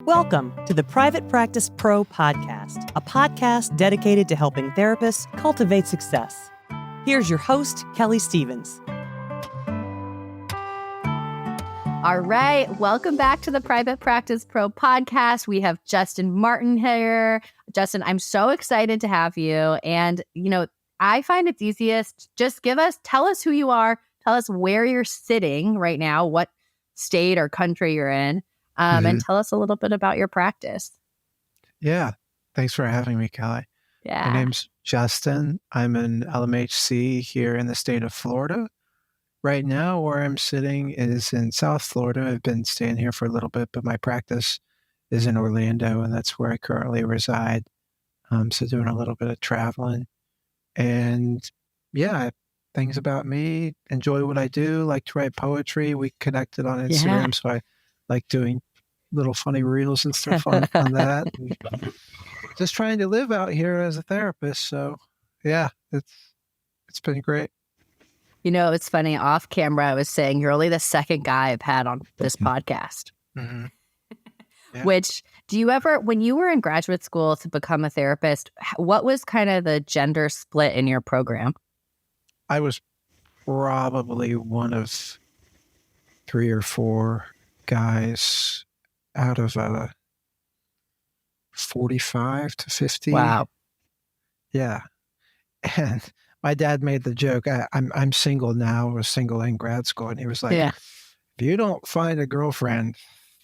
Welcome to the Private Practice Pro podcast, a podcast dedicated to helping therapists cultivate success. Here's your host, Kelley Stevens. All right. Welcome back to the Private Practice Pro podcast. We have Justin Martin here. Justin, I'm so excited to have you. And, I find it's easiest, tell us who you are, tell us where you're sitting right now, what state or country you're in, and tell us a little bit about your practice. Yeah. Thanks for having me, Kelley. Yeah. My name's Justin. I'm an LMHC here in the state of Florida. Right now, where I'm sitting is in South Florida. I've been staying here for a little bit, but my practice is in Orlando, and that's where I currently reside. So doing a little bit of traveling. And yeah, things about me, enjoy what I do, like to write poetry. We connected on Instagram, so I like doing little funny reels and stuff on that. And just trying to live out here as a therapist. So yeah, it's been great. It's funny, off camera, I was saying you're only the second guy I've had on this podcast. Mm-hmm. Yeah. Which, when you were in graduate school to become a therapist, what was kind of the gender split in your program? I was probably one of 3 or 4 guys out of 45 to 50. Wow. Yeah. And my dad made the joke, I'm single now. I was single in grad school. And he was like, if you don't find a girlfriend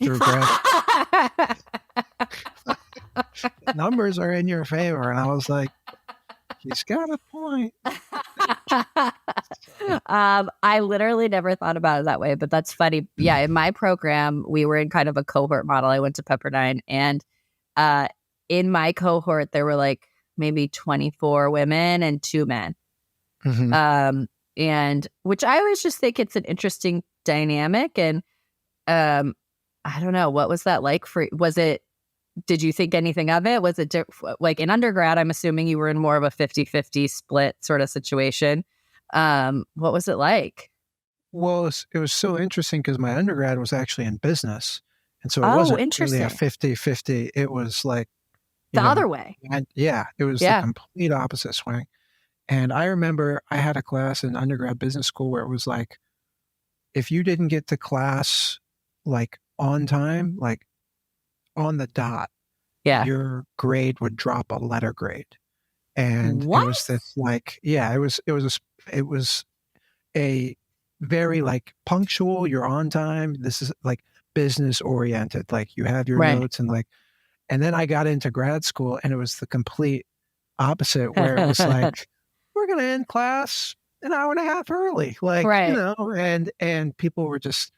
through grad numbers are in your favor. And I was like, he's got a point. I literally never thought about it that way, but that's funny. Yeah, in my program, we were in kind of a cohort model. I went to Pepperdine, and in my cohort, there were like maybe 24 women and 2 men. Mm-hmm. And which I always just think it's an interesting dynamic. And I don't know, what was that like did you think anything of it? Was it like in undergrad, I'm assuming you were in more of a 50-50 split sort of situation. What was it like? Well, it was so interesting because my undergrad was actually in business. And so it wasn't really a 50-50. It was like the other way. It was the complete opposite swing. And I remember I had a class in undergrad business school where it was like, if you didn't get to class like on time, like on the dot, your grade would drop a letter grade. And what? It was this like, it was a very like punctual, you're on time. This is like business oriented. Like you have your notes and then I got into grad school and it was the complete opposite where it was like, we're going to end class an hour and a half early. Like, and people were just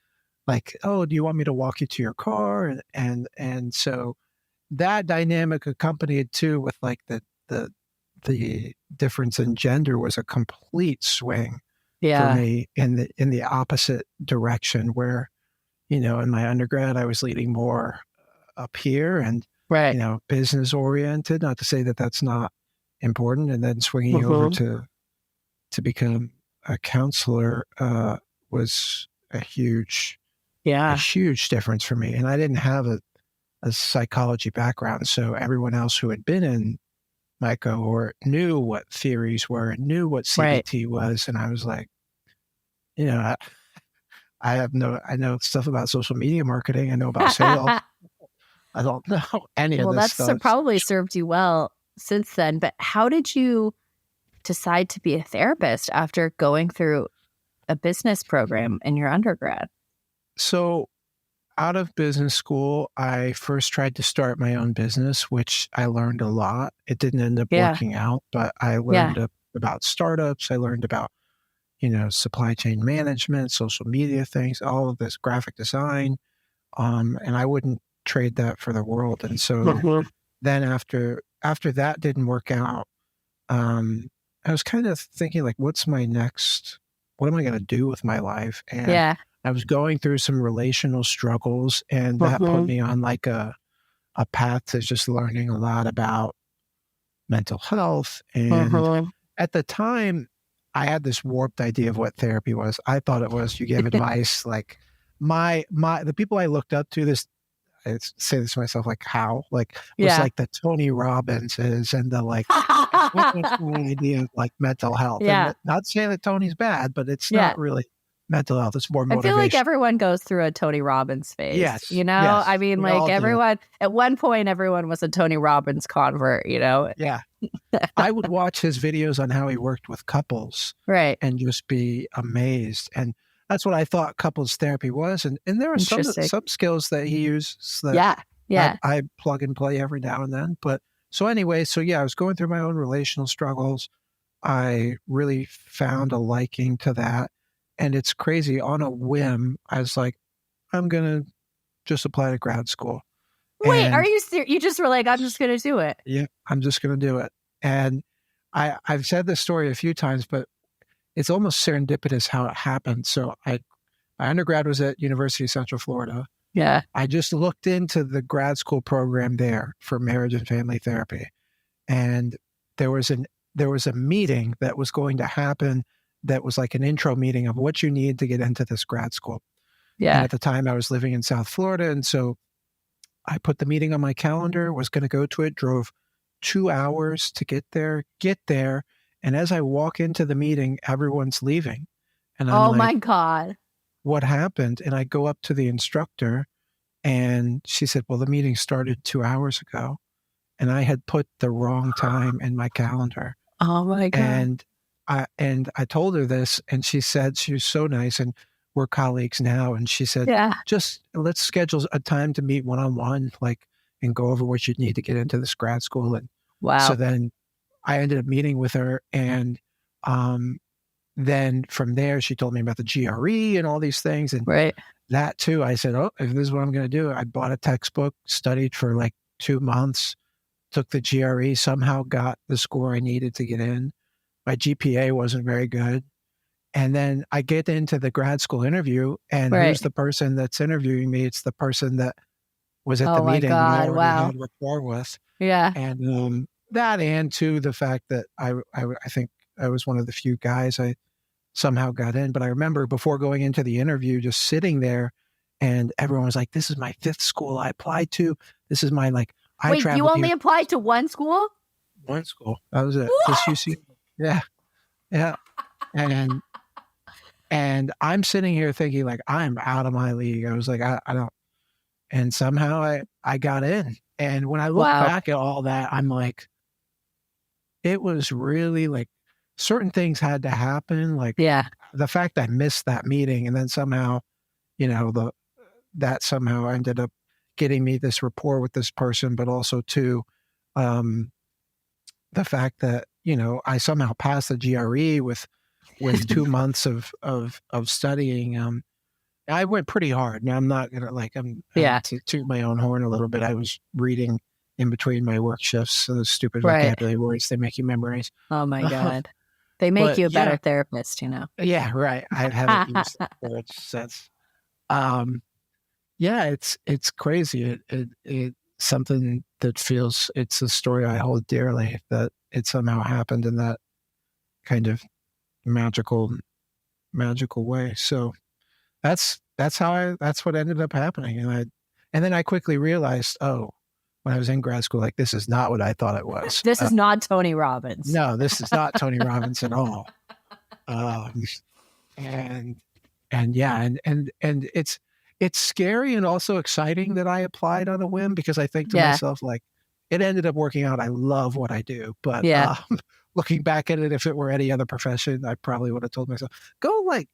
like, oh, do you want me to walk you to your car? And so that dynamic accompanied too with like the difference in gender was a complete swing for me in the opposite direction where, in my undergrad, I was leading more up here and, business oriented, not to say that that's not important. And then swinging over to become a counselor was a huge difference for me. And I didn't have a psychology background. So everyone else who had been in my cohort knew what theories were and knew what CBT was. And I was like, I know stuff about social media marketing. I know about sales. I don't know any of this stuff. Well, that's probably served you well since then. But how did you decide to be a therapist after going through a business program in your undergrad? So out of business school, I first tried to start my own business, which I learned a lot. It didn't end up working out, but I learned about startups. I learned about, supply chain management, social media things, all of this graphic design. And I wouldn't trade that for the world. And so then after that didn't work out, I was kind of thinking like, what am I going to do with my life? And I was going through some relational struggles and that put me on like a path to just learning a lot about mental health. And at the time I had this warped idea of what therapy was. I thought it was you give advice. Like the people I looked up to, I say this to myself, like how, like was like the Tony Robbinses and the like, what was the idea of like mental health? Yeah. And not saying that Tony's bad, but it's Yeah. not really mental health. It's more I feel like motivation. everyone goes through a Tony Robbins phase. Yes, You know, yes, I mean, we all like do. everyone at one point, everyone was a Tony Robbins convert. You know. Yeah. I would watch his videos on how he worked with couples Right. and just be amazed. And that's what I thought couples therapy was. And there are some skills that he uses that I plug and play every now and then. But so anyway, so yeah, I was going through my own relational struggles. I really found a liking to that. And it's crazy. On a whim, I was like, I'm going to just apply to grad school. Wait, are you serious? You just were like, I'm just going to do it. Yeah, I'm just going to do it. And I've said this story a few times, but it's almost serendipitous how it happened. So my undergrad was at University of Central Florida. Yeah. I just looked into the grad school program there for marriage and family therapy. And there was a meeting that was going to happen that was like an intro meeting of what you need to get into this grad school. Yeah. And at the time I was living in South Florida. And so I put the meeting on my calendar, was going to go to it, drove 2 hours to get there. And as I walk into the meeting, everyone's leaving. And I'm like, my God. What happened? And I go up to the instructor and she said, well, the meeting started 2 hours ago. And I had put the wrong time in my calendar. Oh my God. And I told her this, and she said, she was so nice, and we're colleagues now. And she said, just let's schedule a time to meet one-on-one, like, and go over what you need to get into this grad school. And so then I ended up meeting with her. And then from there, she told me about the GRE and all these things. And that too, I said, oh, if this is what I'm going to do, I bought a textbook, studied for like 2 months, took the GRE, somehow got the score I needed to get in. My GPA wasn't very good. And then I get into the grad school interview, and who's the person that's interviewing me? It's the person that was at the meeting that I already had rapport with. Yeah. And that, and too, the fact that I think I was one of the few guys I somehow got in. But I remember before going into the interview, just sitting there, and everyone was like, this is my 5th school I applied to. This is my, like, Wait, you only applied to one school? One school. That was it. Just UC. Yeah. Yeah. And I'm sitting here thinking, like, I'm out of my league. I was like, I don't. And somehow I got in. And when I look back at all that, I'm like, it was really like certain things had to happen. Like the fact I missed that meeting, and then somehow, you know, that somehow ended up getting me this rapport with this person, but also too, the fact that, you know, I somehow passed the GRE with 2 months of studying. I went pretty hard. Now I'm not gonna to toot my own horn a little bit. I was reading in between my work shifts, so those stupid vocabulary words they make you memorize. Oh my God. They make you a better therapist, you know? Yeah, right. I haven't used that word since. It's crazy. It's something that feels, it's a story I hold dearly, that it somehow happened in that kind of magical way. So that's what ended up happening. And then I quickly realized, when I was in grad school, like, this is not what I thought it was. This is not Tony Robbins. No, this is not Tony Robbins at all. And it's scary and also exciting that I applied on a whim, because I think to myself, like, it ended up working out. I love what I do, but looking back at it, if it were any other profession, I probably would have told myself, go, like,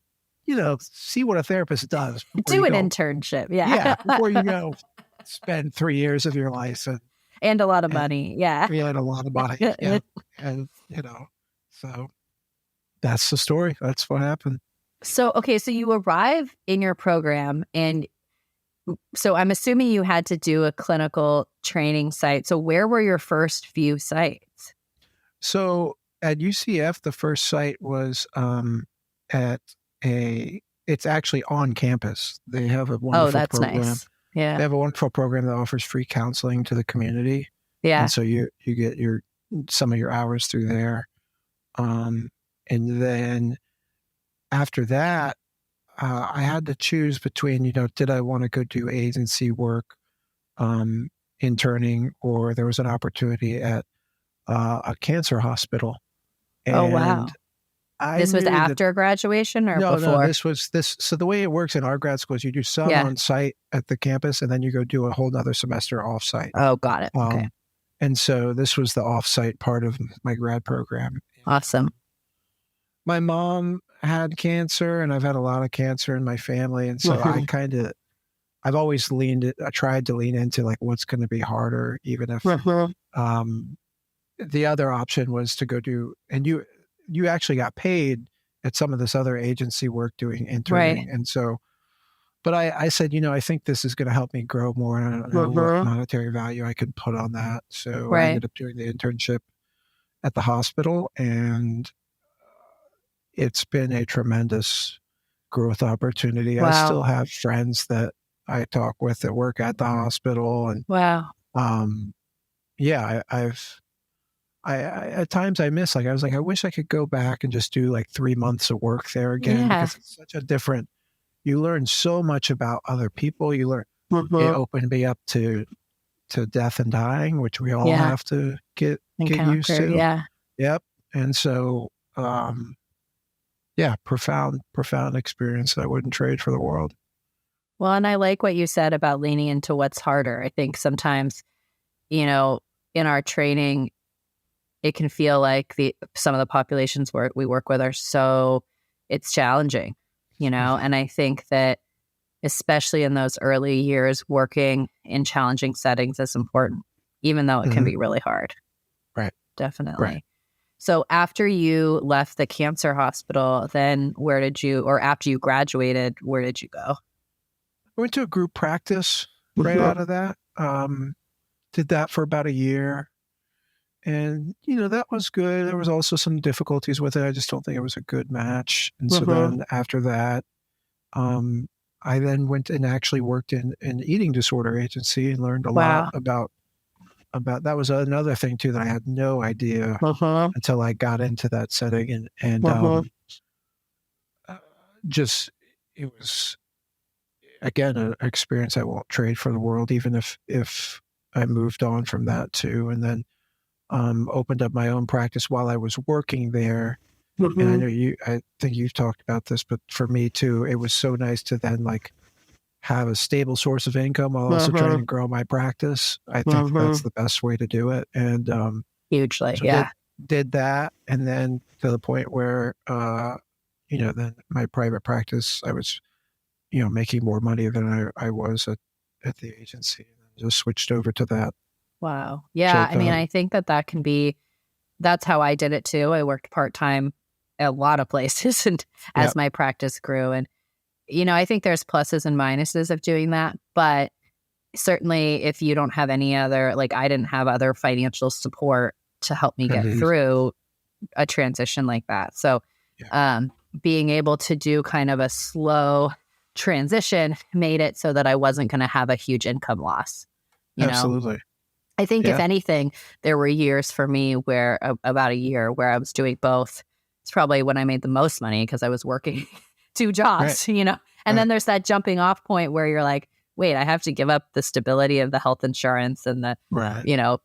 you know, see what a therapist does. Do an internship. Yeah. Before you go spend 3 years of your life and a lot of money. Yeah. And a lot of money. Yeah. And, you know, so that's the story. That's what happened. So, okay. So you arrive in your program, and so I'm assuming you had to do a clinical training site. So where were your first few sites? So at UCF, the first site was it's actually on campus. They have a wonderful program. Nice. Yeah. They have a wonderful program that offers free counseling to the community. Yeah. And so you get some of your hours through there. And then after that, I had to choose between, you know, did I want to go do agency work interning, or there was an opportunity at a cancer hospital. Oh, wow. And I This was knew that after graduation or no, before? this was this. So the way it works in our grad school is you do some Yeah. on site at the campus, and then you go do a whole nother semester off site. Oh, got it. Okay. And so this was the off site part of my grad program. Awesome. My mom had cancer, and I've had a lot of cancer in my family. And so I've always I tried to lean into like what's going to be harder, even if the other option was to go do, and you actually got paid at some of this other agency work doing interning. Right. And so, but I said, I think this is going to help me grow more, and I don't know what monetary value I could put on that. So I ended up doing the internship at the hospital, and it's been a tremendous growth opportunity. Wow. I still have friends that I talk with that work at the hospital, and I at times I miss, like, I was like, I wish I could go back and just do like 3 months of work there again, because it's such a different, you learn so much about other people. You learn, it opened me up to death and dying, which we all have to get used to. Yeah. Yep. And so, profound experience that I wouldn't trade for the world. Well, and I like what you said about leaning into what's harder. I think sometimes, in our training, it can feel like some of the populations we work with it's challenging, and I think that especially in those early years, working in challenging settings is important, even though it can be really hard. Right. Definitely. Right. So after you left the cancer hospital, then after you graduated, where did you go? I went to a group practice right out of that. Did that for about a year. And, that was good. There was also some difficulties with it. I just don't think it was a good match. And so then after that, I then went and actually worked in an eating disorder agency and learned a lot about that. Was another thing too that I had no idea until I got into that setting. And it was, again, an experience I won't trade for the world, even if I moved on from that too. And then opened up my own practice while I was working there. And I know I think you've talked about this, but for me too, it was so nice to then like have a stable source of income while also trying to grow my practice. I think that's the best way to do it. And hugely, so did that. And then to the point where, then my private practice, I was, making more money than I was at the agency, and just switched over to that. Wow. Yeah. I mean, I think that's how I did it too. I worked part-time at a lot of places and as my practice grew. And, I think there's pluses and minuses of doing that. But certainly if you don't have any other, like I didn't have other financial support to help me get through a transition like that. So being able to do kind of a slow transition made it so that I wasn't going to have a huge income loss. Absolutely. I think if anything, there were years for me where about a year where I was doing both. It's probably when I made the most money because I was working 2 jobs, and then there's that jumping off point where you're like, wait, I have to give up the stability of the health insurance and the,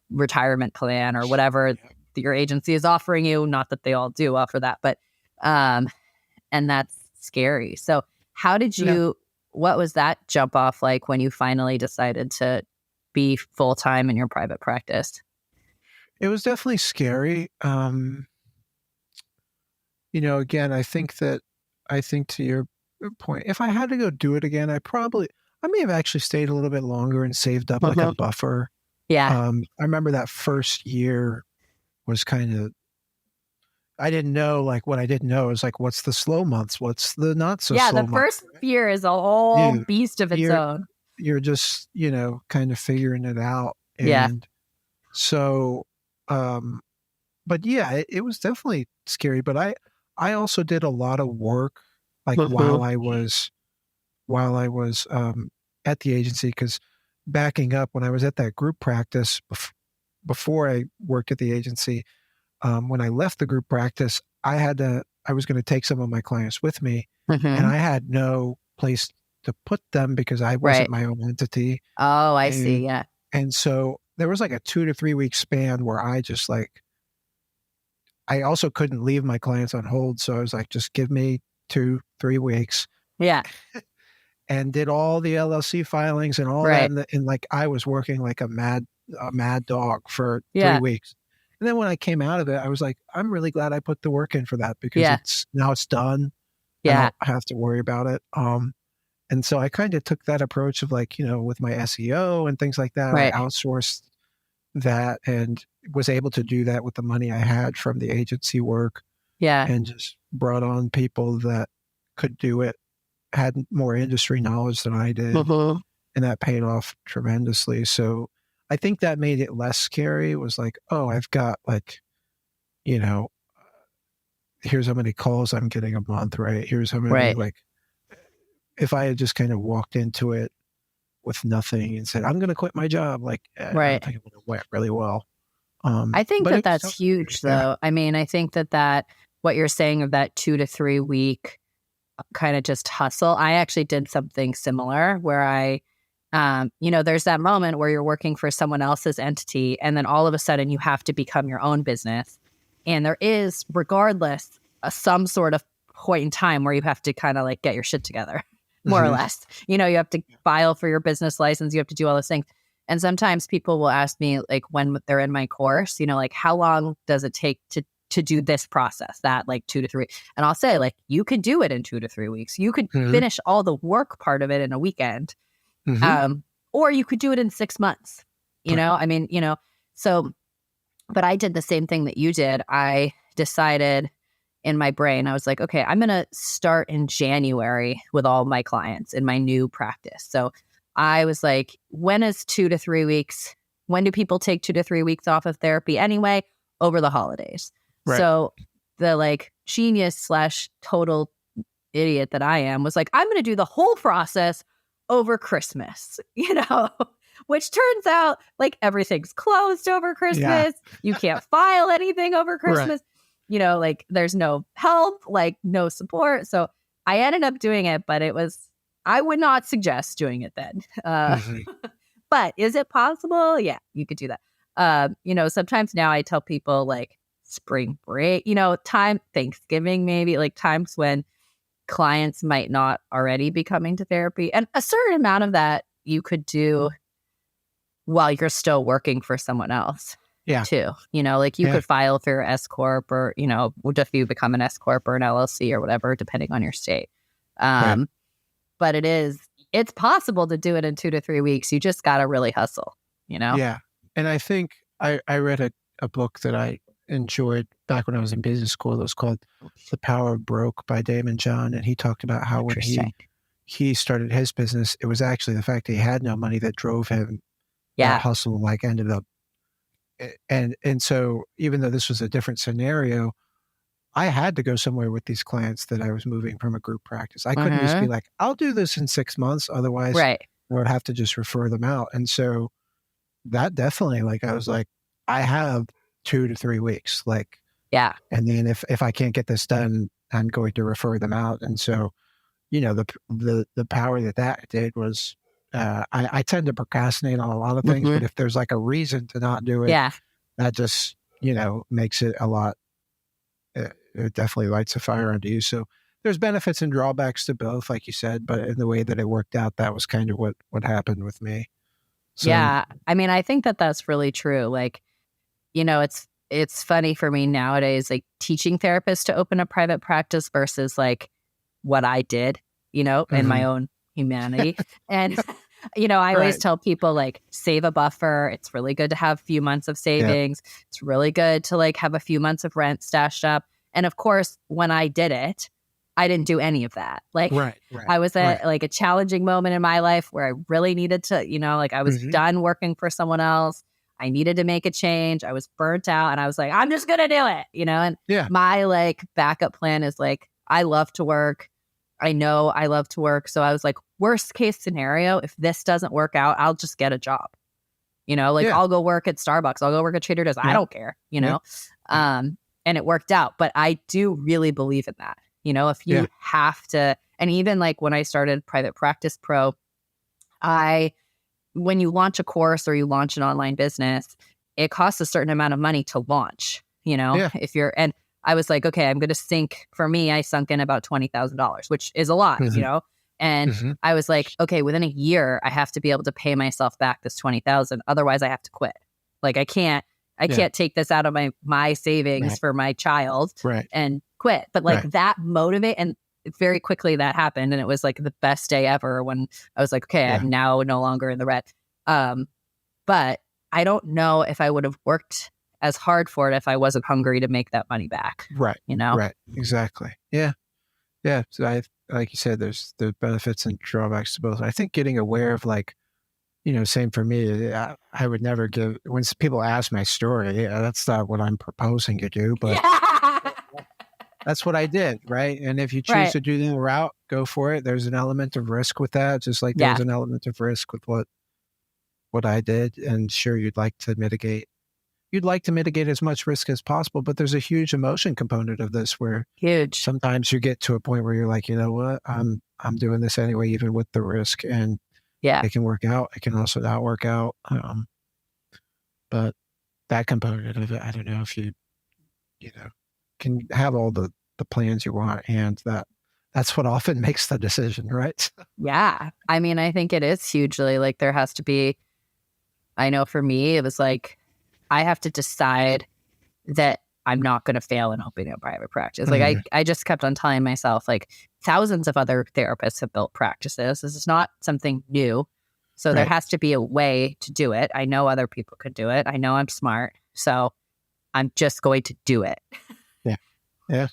retirement plan or whatever your agency is offering you. Not that they all do offer that, but, and that's scary. So how did what was that jump off like when you finally decided to be full-time in your private practice? It was definitely scary. Again, I think to your point, if I had to go do it again, I may have actually stayed a little bit longer and saved up like a buffer. Yeah. I remember that first year was kind of, I didn't know, like what I didn't know is like, what's the slow months? What's the not so slow months? Yeah, the first year is a whole beast of its own. You're just, kind of figuring it out. And so, but yeah, it was definitely scary, but I also did a lot of work, like while I was at the agency, because backing up, when I was at that group practice before I worked at the agency, when I left the group practice, I was going to take some of my clients with me, and I had no place to put them because I wasn't my own entity. Oh, I see. Yeah. And so there was like a 2 to 3 week span where I just like, I also couldn't leave my clients on hold. So I was like, just give me 2, 3 weeks. Yeah. And did all the LLC filings and all that. And like, I was working like a mad dog for 3 weeks. And then when I came out of it, I was like, I'm really glad I put the work in for that because now it's done. Yeah. I don't have to worry about it. And so I kind of took that approach of like, with my SEO and things like that, I outsourced that and was able to do that with the money I had from the agency work. Yeah. And just brought on people that could do it, had more industry knowledge than I did. And that paid off tremendously. So I think that made it less scary. It was like, oh, I've got like, here's how many calls I'm getting a month, right? Here's how many, like, if I had just kind of walked into it with nothing and said, I'm going to quit my job, like, I don't think it would have went really well. I think that's huge, though. I mean, I think that what you're saying of that 2 to 3 week kind of just hustle, I actually did something similar where I, there's that moment where you're working for someone else's entity and then all of a sudden you have to become your own business. And there is, regardless, some sort of point in time where you have to kind of like get your shit together. More or less, you have to file for your business license. You have to do all those things. And sometimes people will ask me like when they're in my course, like how long does it take to do this process, that like 2 to 3. And I'll say like, you could do it in 2 to 3 weeks. You could finish all the work part of it in a weekend. Or you could do it in 6 months, I mean, so, but I did the same thing that you did. I decided in my brain, I was like, okay, I'm going to start in January with all my clients in my new practice. So I was like, when is 2 to 3 weeks? When do people take 2 to 3 weeks off of therapy anyway? Over the holidays. Right. So the like genius / total idiot that I am was like, I'm going to do the whole process over Christmas, which turns out like everything's closed over Christmas. Yeah. You can't file anything over Christmas. Right. Like there's no help, like no support. So I ended up doing it, but I would not suggest doing it then. But is it possible? Yeah, you could do that. Sometimes now I tell people like spring break, time, Thanksgiving, maybe like times when clients might not already be coming to therapy. And a certain amount of that you could do while you're still working for someone else. Yeah. Too. Like you could file for your S Corp or, if you become an S Corp or an LLC or whatever, depending on your state. But it's possible to do it in 2 to 3 weeks. You just got to really hustle, Yeah. And I think I read a book that I enjoyed back when I was in business school. It was called The Power of Broke by Damon John. And he talked about how when he started his business, it was actually the fact that he had no money that drove him. That hustle like ended up. And so even though this was a different scenario, I had to go somewhere with these clients that I was moving from a group practice. I couldn't just be like, I'll do this in 6 months. Otherwise I would have to just refer them out. And so that definitely, like, I was like, I have 2 to 3 weeks, like, and then if I can't get this done, I'm going to refer them out. And so, the power that did was, I tend to procrastinate on a lot of things, but if there's like a reason to not do it, that just, makes it a lot, it definitely lights a fire under you. So there's benefits and drawbacks to both, like you said, but in the way that it worked out, that was kind of what happened with me. So, yeah. I mean, I think that's really true. Like, it's funny for me nowadays, like teaching therapists to open a private practice versus like what I did, in my own humanity. And, I always tell people like save a buffer. It's really good to have a few months of savings. Yeah. It's really good to like have a few months of rent stashed up. And of course, when I did it, I didn't do any of that. Like I was at like a challenging moment in my life where I really needed to, like I was done working for someone else. I needed to make a change. I was burnt out and I was like, I'm just going to do it, and my like backup plan is like, I love to work. I know I love to work. So I was like, worst case scenario, if this doesn't work out, I'll just get a job. I'll go work at Starbucks. I'll go work at Trader Joe's. I don't care, And it worked out. But I do really believe in that. If you have to, And even like when I started Private Practice Pro, when you launch a course or you launch an online business, it costs a certain amount of money to launch, Yeah. and I was like, okay, I'm going to sink, for me, I sunk in about $20,000, which is a lot, and I was like, okay, within a year, I have to be able to pay myself back this 20,000. Otherwise I have to quit. Like I can't take this out of my savings for my child and quit. But like that motivate, and very quickly that happened. And it was like the best day ever when I was like, okay, I'm now no longer in the red. But I don't know if I would have worked as hard for it if I wasn't hungry to make that money back. Right. Exactly. Yeah. So like you said, there's the benefits and drawbacks to both. I think getting aware of like, same for me. I would never give, when people ask my story, that's not what I'm proposing to do, but that's what I did. Right. And if you choose to do the route, go for it. There's an element of risk with that. Just like there's an element of risk with what I did. And sure, you'd like to mitigate as much risk as possible, but there's a huge emotion component of this where sometimes you get to a point where you're like, you know what, I'm doing this anyway, even with the risk, and it can work out. It can also not work out. But that component of it, I don't know if you can have all the plans you want, and that's what often makes the decision, right? Yeah. I mean, I think it is hugely like there has to be, I know for me, it was like, I have to decide that I'm not going to fail in opening a private practice. Like I just kept on telling myself, like, thousands of other therapists have built practices. This is not something new. So there has to be a way to do it. I know other people could do it. I know I'm smart. So I'm just going to do it. Yeah.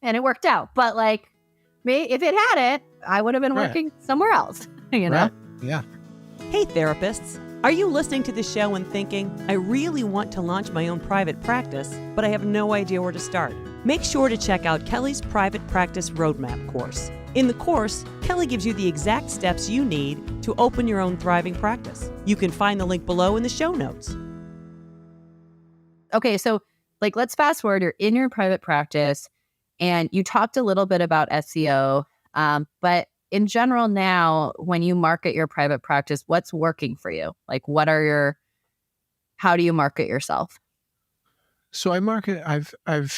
And it worked out. But like me, if it hadn't, I would have been working somewhere else, Right. Yeah. Hey, therapists. Are you listening to the show and thinking, I really want to launch my own private practice, but I have no idea where to start? Make sure to check out Kelley's Private Practice Roadmap course. In the course, Kelley gives you the exact steps you need to open your own thriving practice. You can find the link below in the show notes. Okay, so like let's fast forward. You're in your private practice and you talked a little bit about SEO, but in general now, when you market your private practice, what's working for you? Like how do you market yourself? So I've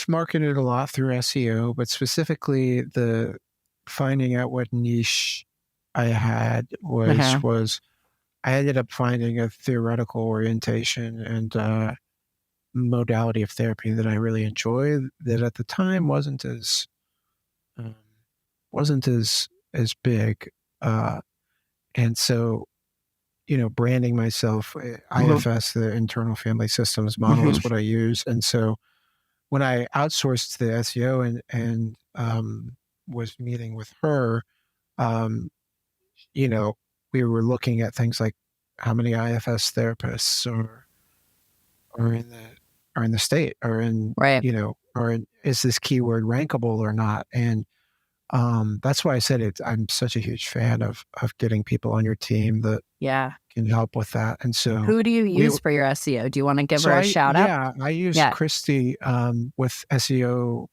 marketed a lot through SEO, but specifically the finding out what niche I had was I ended up finding a theoretical orientation and modality of therapy that I really enjoy that at the time wasn't as big. And so, branding myself, IFS, the internal family systems model is what I use. And so when I outsourced the SEO and was meeting with her, we were looking at things like how many IFS therapists are in the state, or in, is this keyword rankable or not? And that's why I said I'm such a huge fan of getting people on your team that can help with that. And so who do you use for your SEO? Do you want to give her a shout out? Yeah, I use Christy with SEO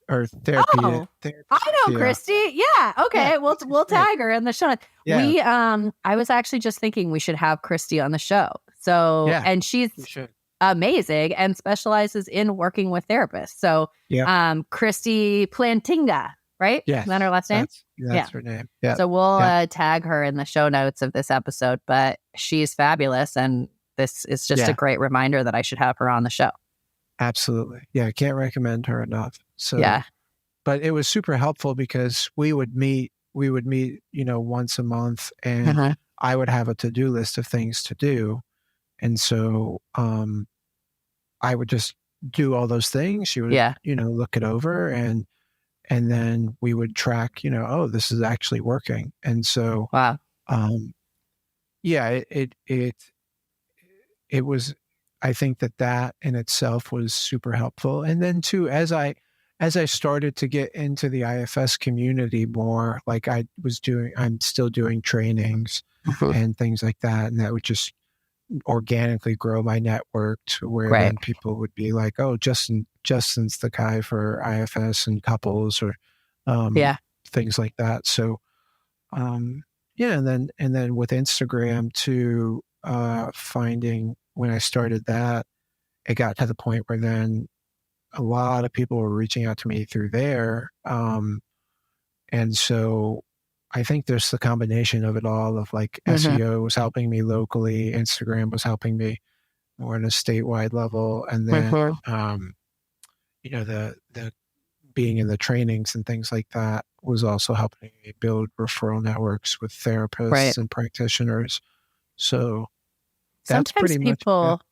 or therapy. Oh, I know Christy. Yeah. Okay. Yeah. We'll tag her in the show. Yeah. I was actually just thinking we should have Christy on the show. So, and she's amazing and specializes in working with therapists. So, Christy Plantinga. Right? Yeah. Is that her last name? That's her name. Yeah. So we'll tag her in the show notes of this episode, but she's fabulous. And this is just a great reminder that I should have her on the show. Absolutely. Yeah. I can't recommend her enough. So, but it was super helpful because we would meet, once a month, and I would have a to-do list of things to do. And so, I would just do all those things. She would, look it over, and then we would track, this is actually working. And so, it was, I think that in itself was super helpful. And then too, as I started to get into the IFS community more, like I'm still doing trainings and things like that. And that would just organically grow my network to where then people would be like, oh, Justin's the guy for IFS and couples, or things like that. So, yeah. And then with Instagram too, finding when I started that, it got to the point where then a lot of people were reaching out to me through there. And so I think there's the combination of it all of like SEO was helping me locally, Instagram was helping me more on a statewide level. And then, the being in the trainings and things like that was also helping me build referral networks with therapists and practitioners. So that's sometimes pretty much. people,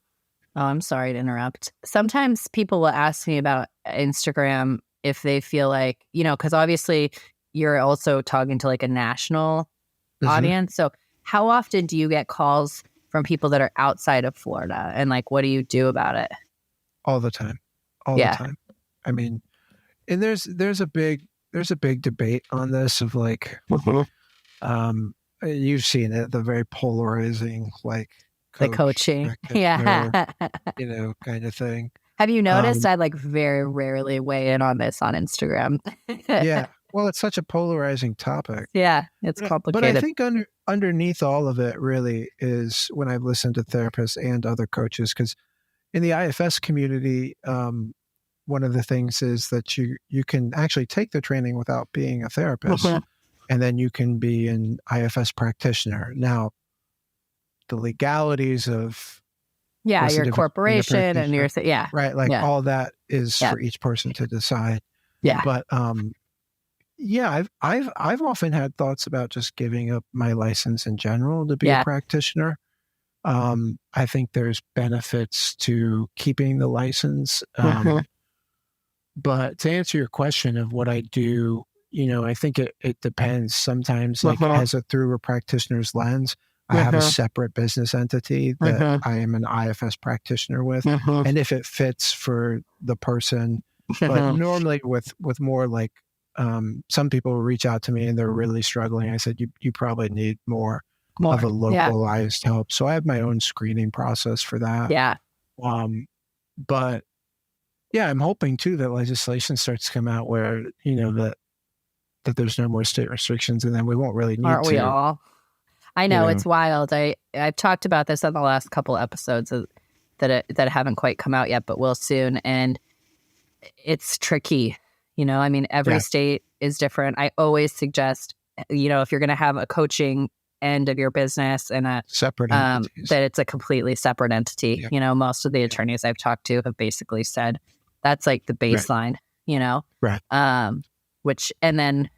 oh, I'm sorry to interrupt. Sometimes people will ask me about Instagram if they feel like, because obviously you're also talking to like a national audience. So how often do you get calls from people that are outside of Florida? And like, what do you do about it? All the time. All the time. I mean, and there's a big debate on this of like, you've seen it, the very polarizing, like the coaching. Yeah. Kind of thing. Have you noticed I like very rarely weigh in on this on Instagram? Yeah. Well, it's such a polarizing topic. Yeah, it's complicated. But I think underneath all of it really is when I've listened to therapists and other coaches, because in the IFS community, one of the things is that you can actually take the training without being a therapist, and then you can be an IFS practitioner. Now, the legalities of your corporation and your right, like all that is for each person to decide. Yeah, but I've often had thoughts about just giving up my license in general to be a practitioner. I think there's benefits to keeping the license. But to answer your question of what I do, I think it depends. Sometimes, like through a practitioner's lens, I have a separate business entity that I am an IFS practitioner with. And if it fits for the person, but normally with more like, some people will reach out to me and they're really struggling. I said, you probably need more of a localized help. So I have my own screening process for that. Yeah. But yeah, I'm hoping too that legislation starts to come out where, that there's no more state restrictions, and then we won't really need Aren't to. we all? I know, it's wild. I've talked about this on the last couple episodes that haven't quite come out yet, but will soon. And it's tricky. I mean, every state is different. I always suggest, if you're going to have a coaching end of your business and a separate that it's a completely separate entity. Most of the attorneys I've talked to have basically said that's like the baseline, Right. Which, and then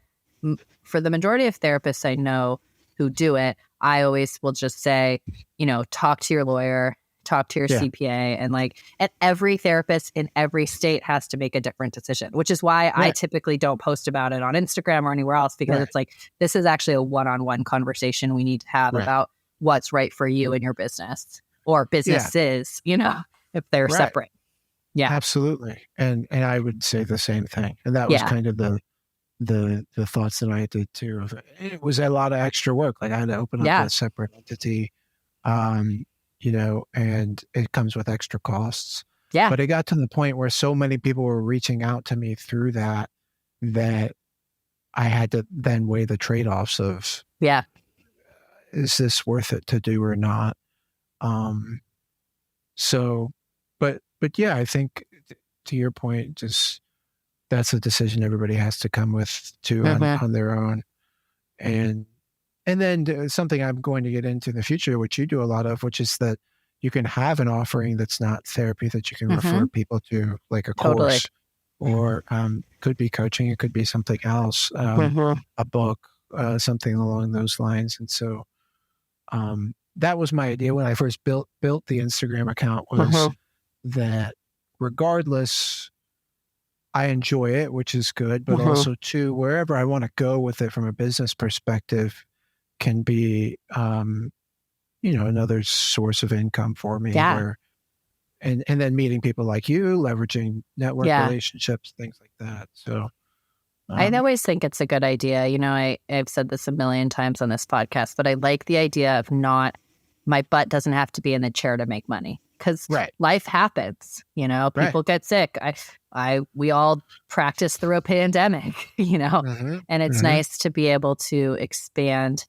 for the majority of therapists I know who do it, I always will just say, talk to your lawyer, talk to your CPA, and every therapist in every state has to make a different decision, which is why I typically don't post about it on Instagram or anywhere else, because it's like, this is actually a one-on-one conversation we need to have about what's right for you and your business or businesses, if they're separate. Yeah, absolutely. And I would say the same thing. And that was kind of the thoughts that I did too. It was a lot of extra work. Like I had to open up a separate entity, and it comes with extra costs. Yeah. But it got to the point where so many people were reaching out to me through that I had to then weigh the trade-offs of, is this worth it to do or not? But yeah, I think to your point, just that's a decision everybody has to come with too on their own. And then something I'm going to get into in the future, which you do a lot of, which is that you can have an offering that's not therapy that you can refer people to, like a course, or could be coaching, it could be something else, a book, something along those lines. And so that was my idea when I first built the Instagram account, was that regardless, I enjoy it, which is good, but also too, wherever I want to go with it from a business perspective can be, another source of income for me. Yeah. And then meeting people like you, leveraging network relationships, things like that. So I always think it's a good idea. I've said this a million times on this podcast, but I like the idea of my butt doesn't have to be in the chair to make money, because life happens, people get sick. we all practice through a pandemic, and it's nice to be able to expand.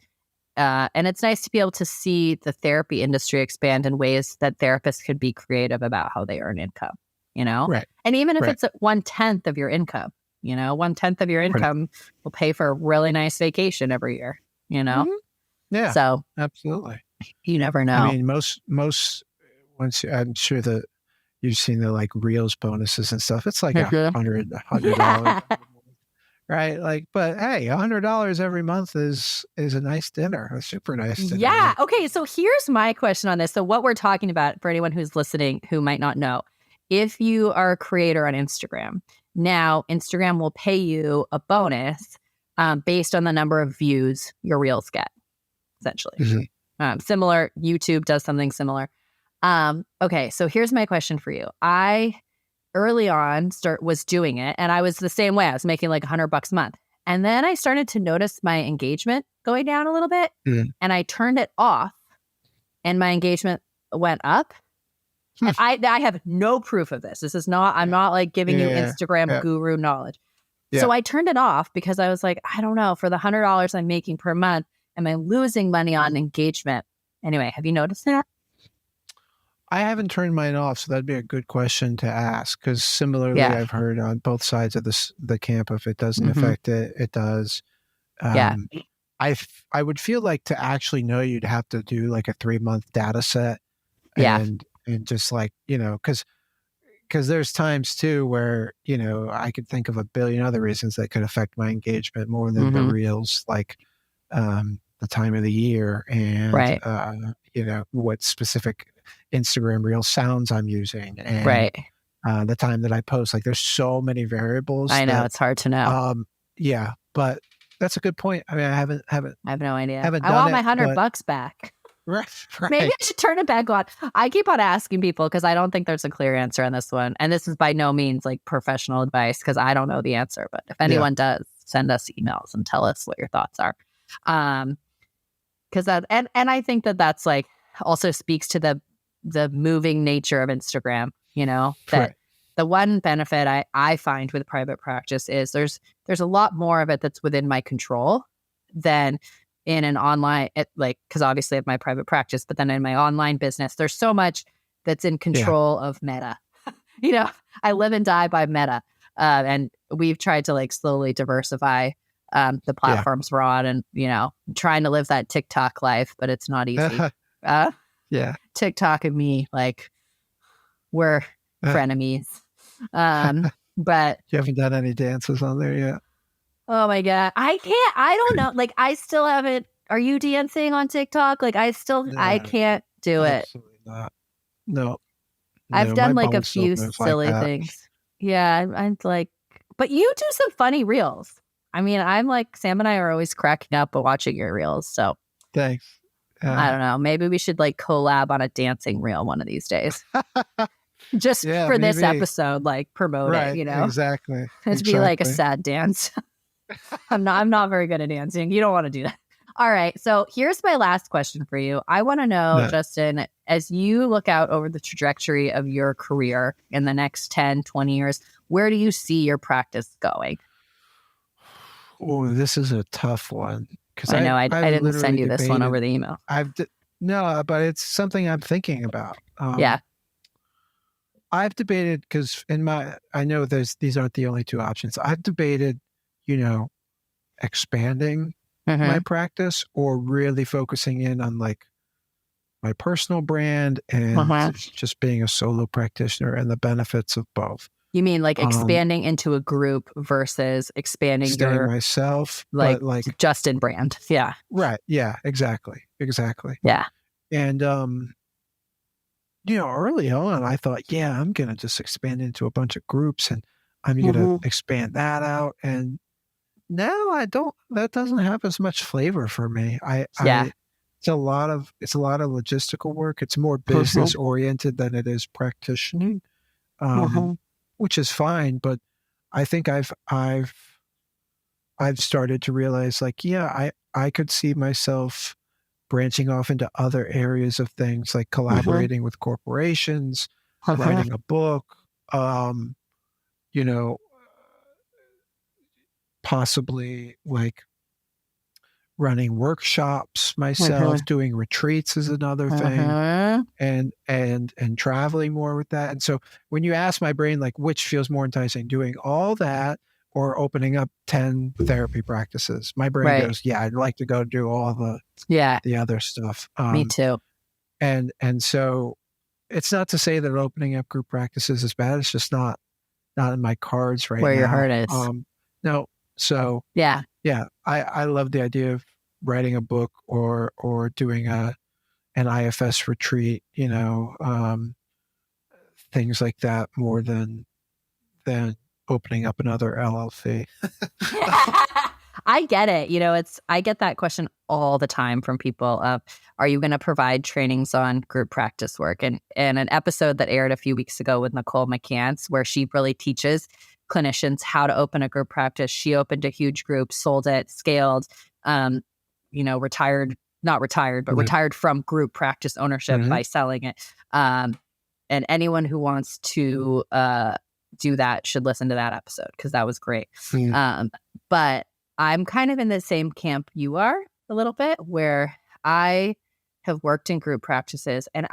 And it's nice to be able to see the therapy industry expand in ways that therapists could be creative about how they earn income, Right. And even if Right. it's 1/10 of your income, 1/10 of your income will pay for a really nice vacation every year, Yeah. So absolutely. You never know. I mean, most once I'm sure that you've seen the like Reels bonuses and stuff. It's like $100, right? Like, but hey, $100 every month is a nice dinner, a super nice dinner. Yeah. Okay. So here's my question on this. So what we're talking about for anyone who's listening who might not know, if you are a creator on Instagram, now Instagram will pay you a bonus based on the number of views your Reels get, essentially. Similar, YouTube does something similar. Okay, so here's my question for you. I early on was doing it, and I was the same way. I was making like $100 a month, and then I started to notice my engagement going down a little bit, and I turned it off, and my engagement went up. And I have no proof of this. This is not. I'm not like giving you Instagram guru knowledge. So I turned it off because I was like, I don't know. For the $100 I'm making per month, am I losing money on engagement? Anyway, have you noticed that? I haven't turned mine off, so that'd be a good question to ask. Because similarly, I've heard on both sides of the camp, if it doesn't affect it, it does. I would feel like to actually know, you'd have to do like a 3-month data set, and just like because there's times too where I could think of a billion other reasons that could affect my engagement more than the Reels, like the time of the year and what specific Instagram Reel sounds I'm using and the time that I post. Like there's so many variables. I know, it's hard to know. But that's a good point. I mean, I have no idea. I want my $100 back. Right. Maybe I should turn it back on. I keep on asking people because I don't think there's a clear answer on this one. And this is by no means like professional advice because I don't know the answer. But if anyone does, send us emails and tell us what your thoughts are. Because that and I think that's like also speaks to the moving nature of Instagram, that the one benefit I find with private practice is there's a lot more of it that's within my control than in an online, because obviously I have my private practice, but then in my online business, there's so much that's in control of Meta. I live and die by Meta. And we've tried to like slowly diversify the platforms we're on and, trying to live that TikTok life, but it's not easy. TikTok and me, like, we're frenemies. But you haven't done any dances on there yet? Oh my God. I don't know. Like, I still haven't. Are you dancing on TikTok? Like, I can't do it. Absolutely not. No. I've done like a few silly things. Yeah. I'm like, but you do some funny reels. I mean, I'm like, Sam and I are always cracking up watching your reels. So thanks. I don't know. Maybe we should like collab on a dancing reel one of these days. Just for this episode, like promote it, Exactly. It'd be like a sad dance. I'm not very good at dancing. You don't want to do that. All right. So here's my last question for you. I want to know, Justin, as you look out over the trajectory of your career in the next 10, 20 years, where do you see your practice going? Oh, this is a tough one. I know. I didn't send you this one over the email. No, but it's something I'm thinking about. I've debated because I know these aren't the only two options. I've debated, expanding my practice or really focusing in on like my personal brand and just being a solo practitioner and the benefits of both. You mean like expanding into a group versus expanding your myself, like Justin brand? Yeah. Right. Yeah, exactly. Yeah. And, early on, I thought, I'm going to just expand into a bunch of groups and I'm going to expand that out. And now that doesn't have as much flavor for me. It's a lot of logistical work. It's more business oriented than it is practitioning, which is fine. But I think I've started to realize like, I could see myself branching off into other areas of things like collaborating with corporations, writing a book, you know, possibly like running workshops myself, doing retreats is another thing, and traveling more with that. And so when you ask my brain, like, which feels more enticing, doing all that or opening up 10 therapy practices, my brain goes, yeah, I'd like to go do all the other stuff. Me too. And so it's not to say that opening up group practices is bad. It's just not in my cards right now. Where your heart is. No. So yeah, I love the idea of writing a book or doing an IFS retreat, things like that more than opening up another LLC. I get it. I get that question all the time from people of, are you going to provide trainings on group practice work? And an episode that aired a few weeks ago with Nicole McCants, where she really teaches clinicians how to open a group practice. She opened a huge group, sold it, scaled, retired from group practice ownership by selling it. And anyone who wants to do that should listen to that episode, because that was great. But I'm kind of in the same camp you are a little bit, where I have worked in group practices, and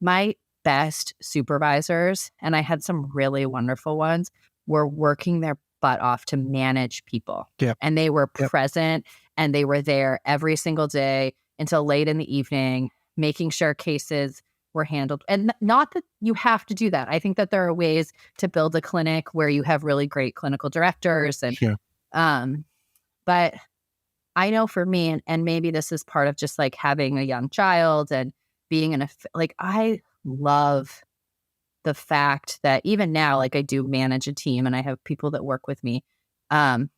my best supervisors, and I had some really wonderful ones, were working their butt off to manage people. Yep. And they were present, and they were there every single day until late in the evening, making sure cases were handled. And not that you have to do that. I think that there are ways to build a clinic where you have really great clinical directors. And but I know for me, and maybe this is part of just like having a young child and being I love the fact that even now, like, I do manage a team and I have people that work with me, that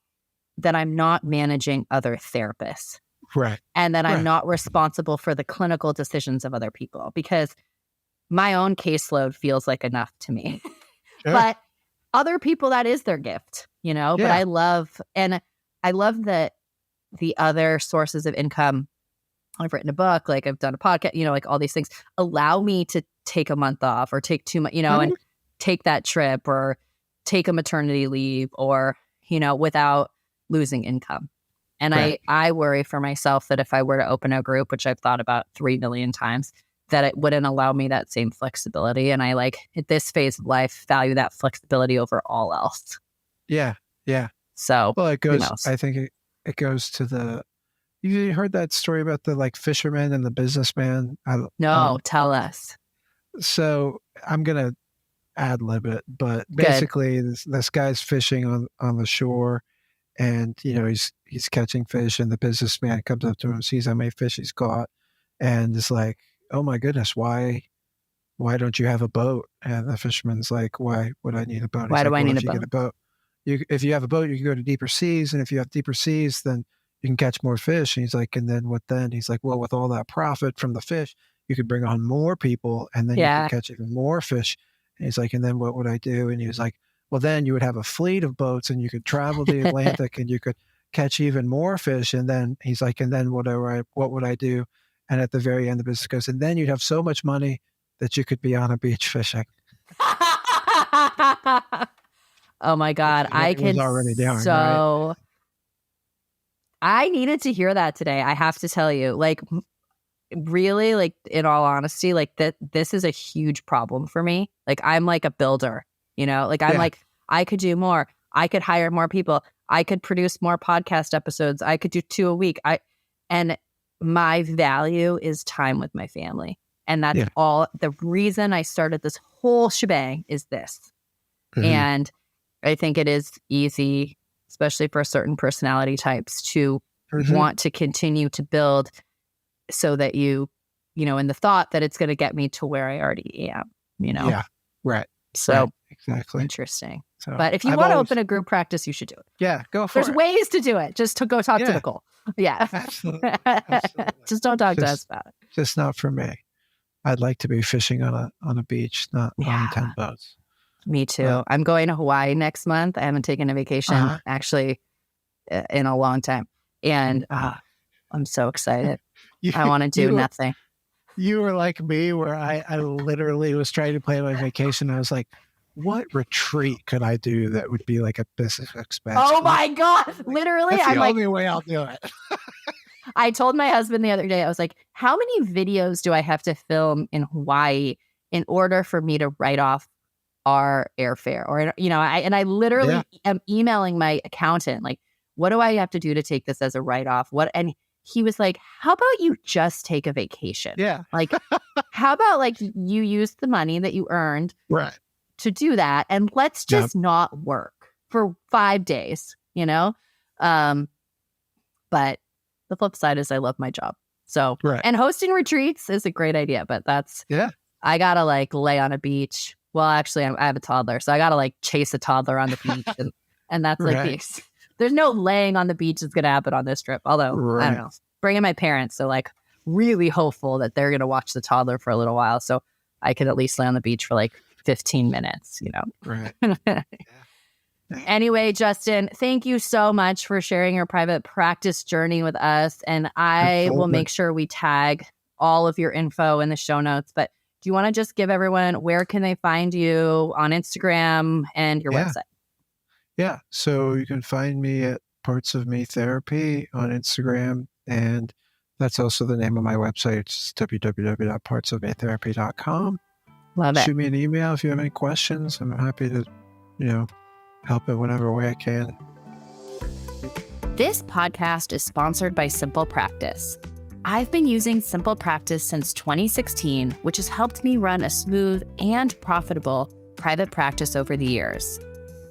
I'm not managing other therapists. Right. And that I'm not responsible for the clinical decisions of other people, because my own caseload feels like enough to me. Sure. But other people, that is their gift, but I love that the other sources of income, I've written a book, like I've done a podcast, like all these things allow me to take a month off or take 2 months, and take that trip or take a maternity leave or, without losing income. And I worry for myself that if I were to open a group, which I've thought about 3 million times, that it wouldn't allow me that same flexibility. And I, like, at this phase of life, value that flexibility over all else. Yeah. Yeah. So, well, it goes, I think it goes to you heard that story about the like fisherman and the businessman? No, tell us. So I'm going to ad lib it, but basically this guy's fishing on the shore, and, he's catching fish, and the businessman comes up to him, sees how many fish he's caught, and is like, oh my goodness, why don't you have a boat? And the fisherman's like, why would I need a boat? Why do I need a boat? Get a boat, if you have a boat, you can go to deeper seas. And if you have deeper seas, then you can catch more fish. And he's like, and then what then? He's like, well, with all that profit from the fish, you could bring on more people, and then you can catch even more fish. And he's like, and then what would I do? And he was like, well, then you would have a fleet of boats, and you could travel the Atlantic and you could catch even more fish. And then he's like, and then what would I do? And at the very end, the business goes, and then you'd have so much money that you could be on a beach fishing. Oh my God. I can already down, so right? I needed to hear that today. I have to tell you, like, really, like, in all honesty, like, that this is a huge problem for me. Like, I'm like a builder, like, I'm like, I could do more. I could hire more people. I could produce more podcast episodes. I could do 2 a week. And my value is time with my family. And that's all. The reason I started this whole shebang is this. And I think it is easy, especially for certain personality types, to want to continue to build so that in the thought that it's going to get me to where I already am, Yeah, right. So right. Exactly. Interesting. So but if you want to open a group practice, you should do it. Yeah, go for There's it. There's ways to do it. Just to go talk to Nicole. Yeah. Absolutely. Just don't talk to us about it. Just not for me. I'd like to be fishing on a beach, not on 10 boats. Me too. I'm going to Hawaii next month. I haven't taken a vacation actually in a long time. And I'm so excited. I want to do nothing. You were like me, where I literally was trying to plan my vacation. I was like, what retreat could I do that would be like a business expense? Oh my God. Literally, That's I'm the like, only way I'll do it. I told my husband the other day, I was like, how many videos do I have to film in Hawaii in order for me to write off our airfare? Or, I literally am emailing my accountant, like, what do I have to do to take this as a write-off? And he was like, how about you just take a vacation? Yeah. Like, how about like you use the money that you earned to do that, and let's just not work for 5 days, But the flip side is I love my job. So, and hosting retreats is a great idea, but I gotta like lay on a beach. Well, actually, I have a toddler, so I gotta like chase a toddler on the beach, and that's like there's no laying on the beach that's gonna happen on this trip. Although I don't know, bringing my parents, so like really hopeful that they're gonna watch the toddler for a little while, so I could at least lay on the beach for like 15 minutes. Anyway, Justin, thank you so much for sharing your private practice journey with us. And I will make sure we tag all of your info in the show notes. But do you want to just give everyone, where can they find you on Instagram and your website? Yeah. So you can find me at Parts of Me Therapy on Instagram. And that's also the name of my website. It's www.partsofmetherapy.com. Love it. Shoot me an email if you have any questions. I'm happy to, help in whatever way I can. This podcast is sponsored by Simple Practice. I've been using Simple Practice since 2016, which has helped me run a smooth and profitable private practice over the years.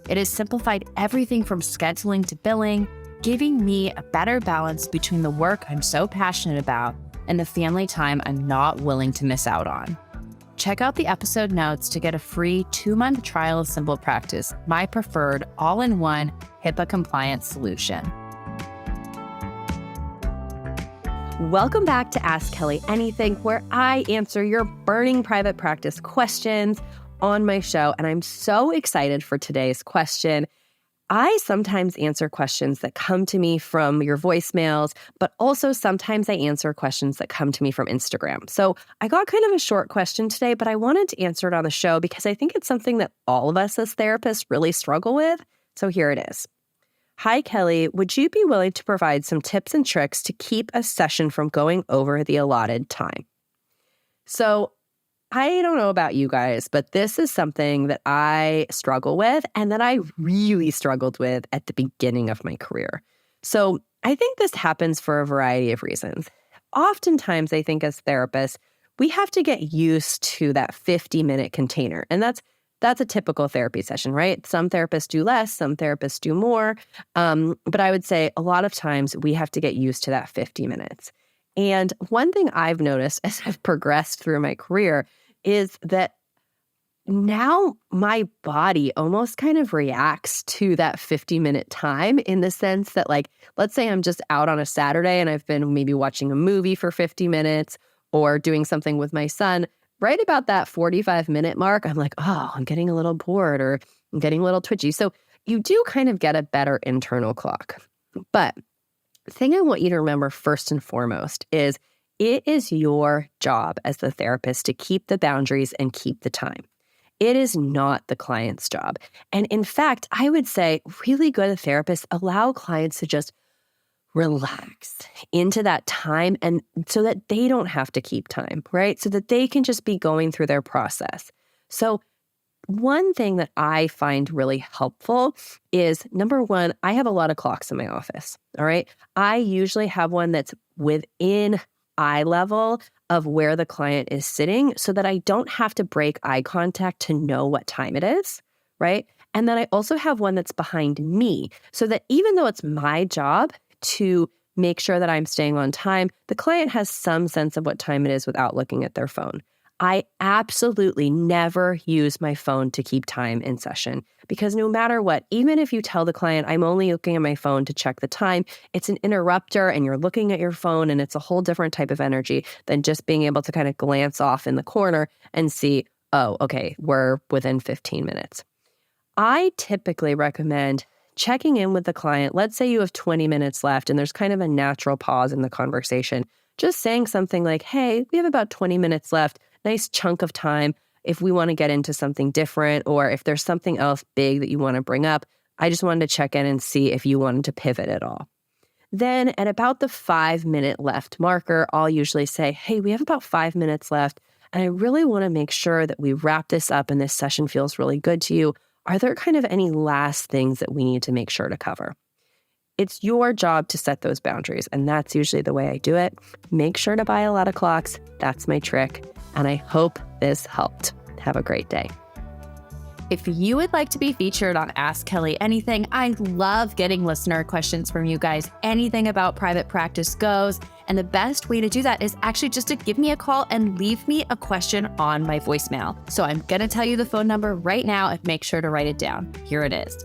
It has simplified everything from scheduling to billing, giving me a better balance between the work I'm so passionate about and the family time I'm not willing to miss out on. Check out the episode notes to get a free 2-month trial of Simple Practice, my preferred all-in-one HIPAA-compliant solution. Welcome back to Ask Kelley Anything, where I answer your burning private practice questions on my show. And I'm so excited for today's question. I sometimes answer questions that come to me from your voicemails, but also sometimes I answer questions that come to me from Instagram. So I got kind of a short question today, but I wanted to answer it on the show because I think it's something that all of us as therapists really struggle with. So here it is. Hi, Kelley. Would you be willing to provide some tips and tricks to keep a session from going over the allotted time? So I don't know about you guys, but this is something that I struggle with and that I really struggled with at the beginning of my career. So I think this happens for a variety of reasons. Oftentimes, I think as therapists, we have to get used to that 50-minute container. And that's a typical therapy session, right? Some therapists do less, some therapists do more. But I would say a lot of times we have to get used to that 50 minutes. And one thing I've noticed as I've progressed through my career is that now my body almost kind of reacts to that 50-minute time, in the sense that, like, let's say I'm just out on a Saturday and I've been maybe watching a movie for 50 minutes or doing something with my son. Right about that 45-minute mark, I'm like, oh, I'm getting a little bored or I'm getting a little twitchy. So you do kind of get a better internal clock. But the thing I want you to remember first and foremost is it is your job as the therapist to keep the boundaries and keep the time. It is not the client's job. And in fact, I would say really good therapists allow clients to just relax into that time, and so that they don't have to keep time, right? So that they can just be going through their process. So one thing that I find really helpful is, number one, I have a lot of clocks in my office, all right? I usually have one that's within eye level of where the client is sitting so that I don't have to break eye contact to know what time it is, right? And then I also have one that's behind me so that even though it's my job to make sure that I'm staying on time, the client has some sense of what time it is without looking at their phone. I absolutely never use my phone to keep time in session, because no matter what, even if you tell the client I'm only looking at my phone to check the time, it's an interrupter and you're looking at your phone, and it's a whole different type of energy than just being able to kind of glance off in the corner and see, oh, okay, we're within 15 minutes. I typically recommend checking in with the client. Let's say you have 20 minutes left and there's kind of a natural pause in the conversation. Just saying something like, hey, we have about 20 minutes left. Nice chunk of time. if we want to get into something different or if there's something else big that you want to bring up, I just wanted to check in and see if you wanted to pivot at all. Then at about the 5-minute left marker, I'll usually say, hey, we have about 5 minutes left, and I really want to make sure that we wrap this up and this session feels really good to you. Are there kind of any last things that we need to make sure to cover? It's your job to set those boundaries, and that's usually the way I do it. Make sure to buy a lot of clocks. That's my trick, and I hope this helped. Have a great day. If you would like to be featured on Ask Kelley Anything, I love getting listener questions from you guys. Anything about private practice goes. And the best way to do that is actually just to give me a call and leave me a question on my voicemail. So I'm going to tell you the phone number right now and make sure to write it down. Here it is,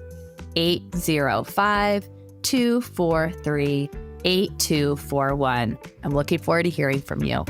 805-243-8241. I'm looking forward to hearing from you.